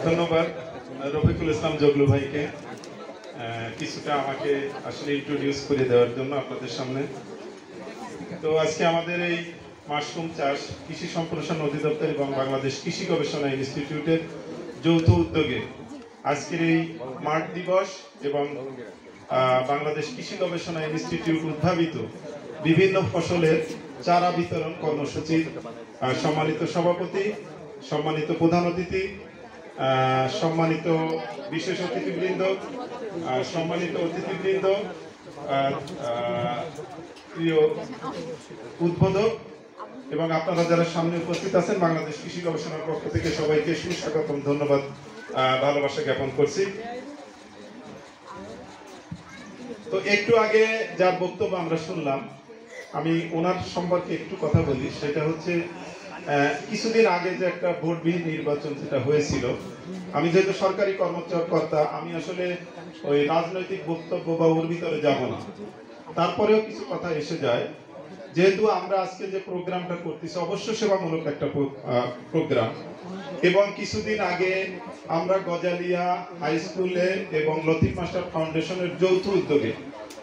ধন্যবাদ রফিকুল ইসলাম জগলু ভাইকে কিছুটা আমাকে আসলে ইন্ট্রোডিউস করে দেওয়ার জন্য আপনাদের সামনে। তো আজকে আমাদের এই মাশরুম চাষ কৃষি সম্প্রসারণ অধিদপ্তর এবং বাংলাদেশ কৃষি গবেষণা ইনস্টিটিউটের যৌথ উদ্যোগে আজকের এই মাঠ দিবস এবং বাংলাদেশ কৃষি গবেষণা ইনস্টিটিউট উদ্ভাবিত বিভিন্ন ফসলের চারা বিতরণ কর্মসূচির সম্মানিত সভাপতি, সম্মানিত প্রধান অতিথি, সম্মানিত বিশেষ অতিথিবৃন্দ, সম্মানিত অতিথিবৃন্দ, প্রিয় উদ্বোধক এবং আপনারা যারা সামনে উপস্থিত আছেন, বাংলাদেশ কৃষি গবেষণার পক্ষ থেকে সবাইকে সুস্বাগতম, ধন্যবাদ, ভালোবাসা জ্ঞাপন করছি। তো একটু আগে যার বক্তব্য আমরা শুনলাম, আমি ওনার সম্পর্কে একটু কথা বলি। সেটা হচ্ছে কিছুদিন আগে যে একটা ভোটবিহীন নির্বাচন যেটা হয়েছিল, আমি যেহেতু সরকারি কর্মকর্তা, আমি আসলে ওই রাজনৈতিক বক্তব্য বা ওর ভিতরে যাব না, তারপরেও কিছু কথা এসে যায়। যেহেতু আমরা আজকে যে প্রোগ্রামটা করতেছি অবশ্য সেবামূলক একটা প্রোগ্রাম, এবং কিছুদিন আগে আমরা গজালিয়া হাই স্কুলে এবং লতিফ মাস্টার ফাউন্ডেশনের যৌথ উদ্যোগে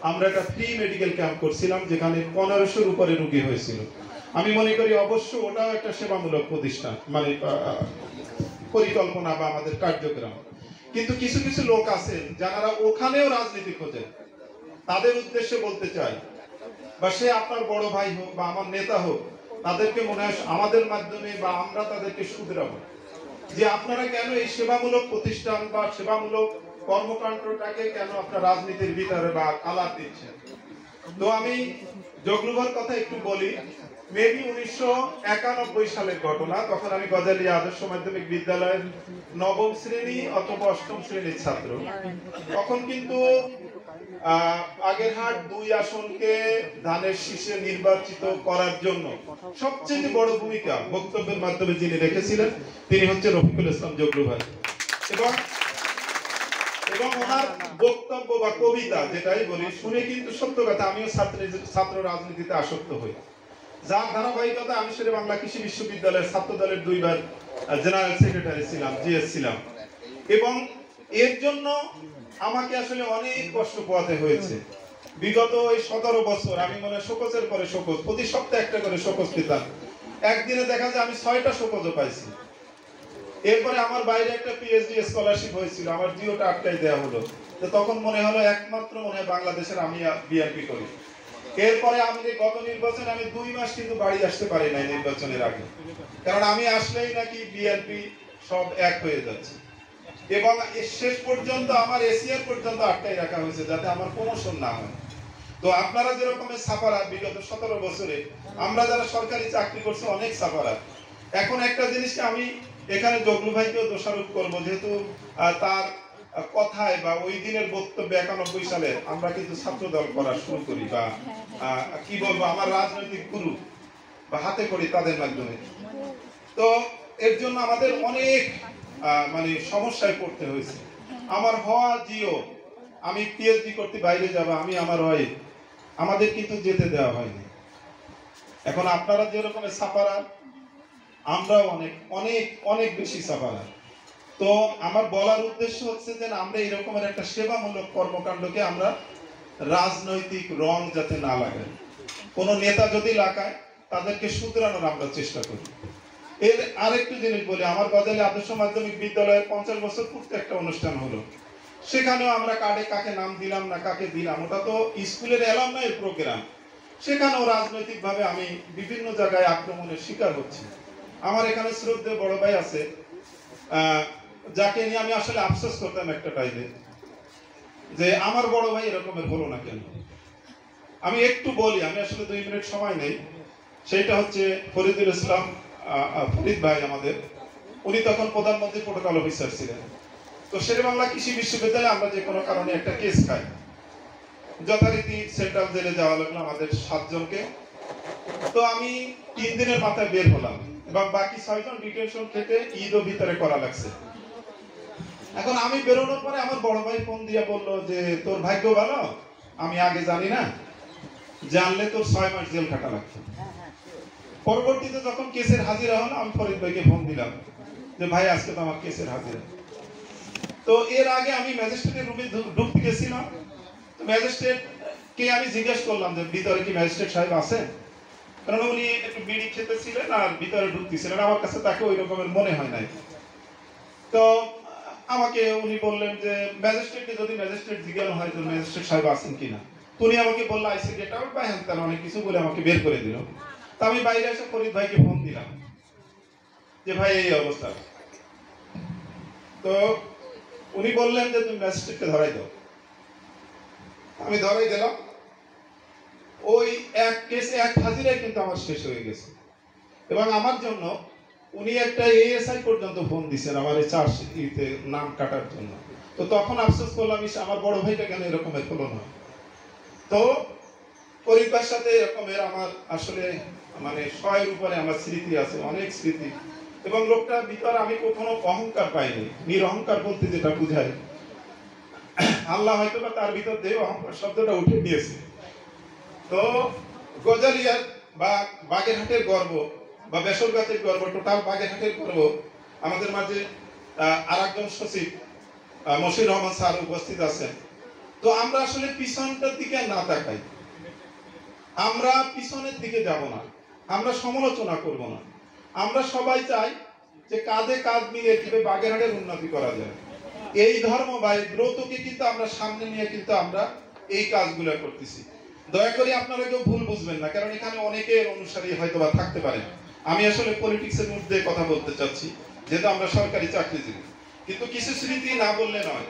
আমরা একটা ফ্রি মেডিকেল ক্যাম্প করছিলাম, যেখানে 1500-র উপরে রোগী হয়েছিল। আমি মনে করি অবশ্য ওটাও একটা সেবামূলক প্রতিষ্ঠান, মানে পরিকল্পনা বা আমাদের কার্যক্রম। কিন্তু কিছু কিছু লোক আছেন যারা ওখানেও রাজনীতি খোঁজেন। তাদের উদ্দেশ্যে বলতে চাই, বা সে আপনার বড় ভাই হোক বা আমার নেতা হোক, তাদেরকে মনে হয় আমাদের মাধ্যমে বা আমরা তাদেরকে শুধরাবো যে আপনারা কেন এই সেবামূলক প্রতিষ্ঠান বা সেবামূলক কর্মকাণ্ডটাকে কেন আপনার রাজনীতির ভিতরে বা কালার দিচ্ছেন। তো আমি জগলুভার কথা একটু বলি। মেবি 1991 সালের ঘটনা। তখন আমি গজালিয়া আদর্শ মাধ্যমিক বিদ্যালয়ের 9ম শ্রেণী অথবা 8ম শ্রেণীর ছাত্র। তখন কিন্তু আগেরহাট 2 আসনকে ধানের শীষে নির্বাচিত করার জন্য সবচেয়ে বড় ভূমিকা বক্তব্যের মাধ্যমে যিনি রেখেছিলেন তিনি হচ্ছে রফিকুল ইসলাম জগলু ভাই। এবং ওনার বক্তব্য বা কবিতা যেটাই বলি শুনে কিন্তু সত্য কথা, আমিও ছাত্র রাজনীতিতে আসক্ত হই। যার ধারাবাহিকতা আমি শেরে বাংলা কৃষি বিশ্ববিদ্যালয়ের ছাত্র দলের 2 বার জেনারেল সেক্রেটারি ছিলাম, জিএস ছিলাম, এবং এর জন্য আমাকে আসলে অনেক কষ্ট পোহাতে হয়েছে। বিগত এই 17 বছর আমি মনে শোকজের পরে শোকজ, প্রতি সপ্তাহে একটা করে শোকজ পেতাম। একদিনে দেখা যায় আমি 6টা শোকজও পাইছি। এরপরে আমার বাইরে একটা পিএইচডি স্কলারশিপ হয়েছিল, আমার জিওটা আটকাই দেওয়া হলো। তো তখন মনে হলো একমাত্র মনে হয় বাংলাদেশের আমি বিএনপি করি। এরপরে আমি গত নির্বাচনে আমি 2 মাস কিন্তু বাড়ি আসতে পারি নাই নির্বাচনের আগে, কারণ আমি আসলেই নাকি বিএনপি সব এক হয়ে যাচ্ছে, এবং শেষ পর্যন্ত আমার এশিয়ার পর্যন্ত আটকাই রাখা হয়েছে যাতে আমার প্রমোশন না হয়। তো আপনারা যেরকমের সাফারাত বিগত 17 বছরে আমরা যারা সরকারি চাকরি করছি অনেক সাফারাত। এখন একটা জিনিসকে আমি এখানে জগলু ভাইকেও দোষারোপ করবো, যেহেতু তার কথায় বা ওই দিনের বক্তব্যে 91 সালে আমরা কিন্তু ছাত্র দল করা শুরু করি, বা কি বলবো আমার রাজনৈতিক গুরু বা হাতে করি তাদের মাধ্যমে। তো এর জন্য আমাদের অনেক মানে সমস্যায় পড়তে হয়েছে। আমার হওয়া জিও, আমি পিএইচডি করতে বাইরে যাব, আমি আমার হয়, আমাদের কিন্তু যেতে দেওয়া হয়নি। এখন আপনারা যেরকমের সাফারা, আমরাও অনেক অনেক অনেক বেশি সাফারা। তো আমার বলার উদ্দেশ্য হচ্ছে যে আমরা এরকমের একটা সেবামূলক কর্মকাণ্ডকে আমরা রাজনৈতিক রং যাতে না লাগাই, কোন নেতা যদি লাগায় তাদেরকে শুধরানোর আমরা চেষ্টা করি। এর আরেকটু জিনিস বলি, আমার গজালিয়া আদর্শ মাধ্যমিক বিদ্যালয়ের 50 বছর পূর্তি একটা অনুষ্ঠান হলো, সেখানেও আমরা কার্ডে কাকে নাম দিলাম না কাকে দিলাম, ওটা তো স্কুলের অ্যালামনাই প্রোগ্রাম, সেখানেও রাজনৈতিক ভাবে আমি বিভিন্ন জায়গায় আক্রমণের শিকার হচ্ছি। আমার এখানে শ্রদ্ধেয় বড় ভাই আছে, যাকে নিয়ে আমি আসলে আফসোস করতাম একটা টাইমে, যে আমার বড় ভাই এরকমের হলো না কেন। আমি একটু বলি, আমি আসলে 2 মিনিট সময় নেই। সেটা হচ্ছে ফরিদুল ইসলাম ফরিদ ভাই আমাদের, উনি তখন প্রধানমন্ত্রী প্রোটোকল অফিসার ছিলেন। তো শেরে বাংলা কৃষি বিশ্ববিদ্যালয়ে আমরা যে কোনো কারণে একটা কেস খাই, যথারীতি সেন্ট্রাল জেলে যাওয়া লাগলো আমাদের 7 জনকে। তো আমি 3 দিনের মাথায় বের হলাম, এবং বাকি 6 জন ডিটেনশন থেকে ঈদও ভিতরে করা লাগছে। এখন আমি বেরোনোর পরে আমার বড় ভাই ফোন দিয়ে বললো যে তোর ভাগ্য ভালো, আমি আগে জানি না, জানলে তোর 6 মাস জেল কাটা লাগতো। পরবর্তীতে যখন কেসের হাজিরা হলো, আমি ফরিদ ভাইকে ফোন দিলাম যে ভাই আজকে তো আমার কেসের হাজিরা। তো এর আগে আমি ম্যাজিস্ট্রেটের রুমে ঢুকতে গেছিলাম। তো ম্যাজিস্ট্রেট কে আমি জিজ্ঞেস করলাম যে ভিতরে কি ম্যাজিস্ট্রেট সাহেব আছেন, কারণ উনি একটু বিড়ি খেতেছিলেন আর ভিতরে ঢুকতেছিলেন, আমার কাছে তাকে ওই রকমের মনে হয় নাই। তো আমাকে উনি বললেন যে ম্যাজিস্ট্রেটকে যদি ম্যাজিস্ট্রেট জিজ্ঞাসা হয় যে ম্যাজিস্ট্রেট সাহেব আছেন কিনা, উনি আমাকে বললো আইসি গেট আউট বা হ্যান অনেক কিছু বলে আমাকে বের করে দিল। তা আমি বাইরে এসে ফরিদ ভাইকে ফোন দিলাম যে ভাই এই অবস্থা। তো উনি বললেন যে তুমি ম্যাজিস্ট্রেটকে ধরাই দাও। আমি ধরাই দিলাম। ওই এক কেসে এক হাজিরায় কিন্তু আমার শেষ হয়ে গেছে, এবং আমার জন্য উনি একটা এএসআই পর্যন্ত ফোন দিচ্ছেন আমার এই চার্জশিটে নাম কাটার জন্য। তো তখন আফসোস করলাম আমার বড় ভাইটা কেন এরকমের হলো না। তো পরিবার সাথে এরকমের আমার আসলে মানে 100 এর উপরে আমার স্মৃতি আছে, অনেক স্মৃতি। এবং লোকটার ভিতরে আমি কখনো অহংকার পাইনি, নিরহংকার বলতে যেটা বুঝায়, আল্লাহ হয়তো বা তার ভিতর দিয়ে অহংকার শব্দটা উঠে দিয়েছে। তো গজালিয়ার বা বাগেরহাটের গর্ব বা বেসরকারের গর্ব, টোটাল বাগেরহাটের গর্ব, আমাদের মাঝে আরেকজন সচিব মশির রহমান স্যার উপস্থিত আছেন। তো আমরা আসলে পিছনটার দিকে না তাকাই, আমরা পিছনের দিকে যাব না, আমরা সমালোচনা করব না, আমরা সবাই চাই যে কাঁধে কাঁধ মিলিয়ে কিভাবে বাগেরহাটের উন্নতি করা যায়। এই ধর্ম বা এই ব্রতকে কিন্তু আমরা সামনে নিয়ে কিন্তু আমরা এই কাজগুলো করতেছি। দয়া করে আপনারা কেউ ভুল বুঝবেন না, কারণ এখানে অনেকের অনুসারী হয়তো বা থাকতে পারেন। আমি আসলে পলিটিক্সের মধ্যে কথা বলতে চাচ্ছি, যেহেতু আমরা সরকারি চাকরিজীবী, কিন্তু কিছু স্মৃতি না বললে নয়,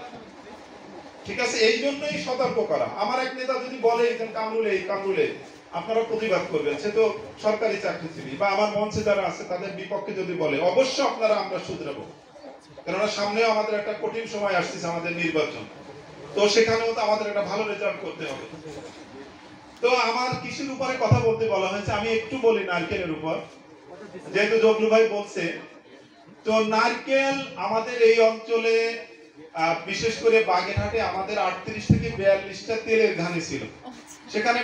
ঠিক আছে? এই জন্যই সতর্ক করা। আমার এক নেতা যদি বলে কামরুলে আপনারা প্রতিবাদ করবেন, সে তো সরকারি চাকরিজীবী, বা আমার মঞ্চে যারা আছে তাদের বিপক্ষে যদি বলে, অবশ্য আপনারা আমরা শুধরাবো, কেননা সামনেও আমাদের একটা কঠিন সময় আসছে, আমাদের নির্বাচন। তো সেখানেও তো আমাদের একটা ভালো রেজাল্ট করতে হবে। তো আমার কৃষির উপরে কথা বলতে বলা হয়েছে, আমি একটু বলি নারকেলের উপর, যেহেতু জগলু ভাই বলছে। তো নারকেল আমাদের এই অঞ্চলে বিশেষ করে বাগেরহাটে আমাদের 38 থেকে 42টা তেলের ঘানি ছিল, সেখানে